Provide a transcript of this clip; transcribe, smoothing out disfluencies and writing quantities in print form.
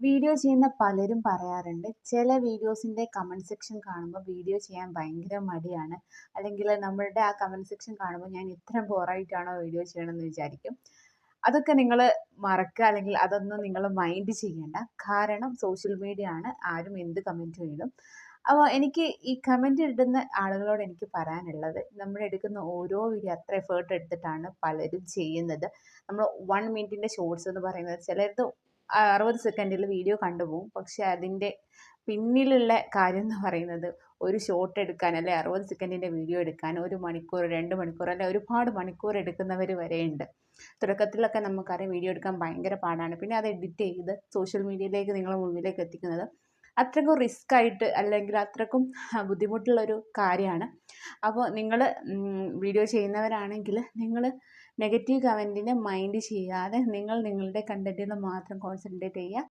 Video ചെയ്യുന്ന പലരും പറയാറുണ്ട് ചില വീഡിയോസിൻ്റെ കമൻറ്റ് സെക്ഷൻ കാണുമ്പോൾ വീഡിയോ ചെയ്യാൻ ഭയങ്കര മടിയാണ്. അല്ലെങ്കിൽ നമ്മളുടെ ആ കമൻറ്റ് സെക്ഷൻ കാണുമ്പോൾ ഞാൻ ഇത്ര ബോറായിട്ടാണോ വീഡിയോ ചെയ്യണമെന്ന് വിചാരിക്കും. അതൊക്കെ നിങ്ങൾ മറക്കുക, അല്ലെങ്കിൽ അതൊന്നും നിങ്ങൾ മൈൻഡ് ചെയ്യേണ്ട. കാരണം സോഷ്യൽ മീഡിയ ആണ്, ആരും എന്ത് കമൻറ്റ് ഇടും. അപ്പോൾ എനിക്ക് ഈ കമൻറ്റ് ഇടുന്ന ആളുകളോട് എനിക്ക് പറയാനുള്ളത്, നമ്മൾ എടുക്കുന്ന ഓരോ വീഡിയോ അത്ര എഫേർട്ട് എടുത്തിട്ടാണ് പലരും ചെയ്യുന്നത്. നമ്മൾ 1 മിനിറ്റിൻ്റെ ഷോർട്സ് എന്ന് പറയുന്നത് ചിലത് 60 സെക്കൻഡിൽ വീഡിയോ കണ്ടുപോകും. പക്ഷെ അതിൻ്റെ പിന്നിലുള്ള കാര്യം എന്ന് പറയുന്നത് ഒരു ഷോട്ട് എടുക്കാൻ, അല്ലെ 60 സെക്കൻഡിൻ്റെ വീഡിയോ എടുക്കാൻ 1 മണിക്കൂർ 2 മണിക്കൂർ അല്ലെ ഒരുപാട് മണിക്കൂർ എടുക്കുന്നവർ വരെയുണ്ട്. തുടക്കത്തിലൊക്കെ നമുക്കറിയാം വീഡിയോ എടുക്കാൻ ഭയങ്കര പാടാണ്. പിന്നെ അത് എഡിറ്റ് ചെയ്ത് സോഷ്യൽ മീഡിയയിലേക്ക് നിങ്ങളുടെ മുന്നിലേക്ക് എത്തിക്കുന്നത് അത്രക്കും റിസ്ക് ആയിട്ട്, അല്ലെങ്കിൽ അത്രക്കും ബുദ്ധിമുട്ടുള്ളൊരു കാര്യമാണ്. അപ്പോൾ നിങ്ങൾ വീഡിയോ ചെയ്യുന്നവരാണെങ്കിൽ നിങ്ങൾ നെഗറ്റീവ് കമൻറ്റിനെ മൈൻഡ് ചെയ്യാതെ നിങ്ങൾ നിങ്ങളുടെ കണ്ടൻറ്റിൽ മാത്രം കോൺസെൻട്രേറ്റ് ചെയ്യുക.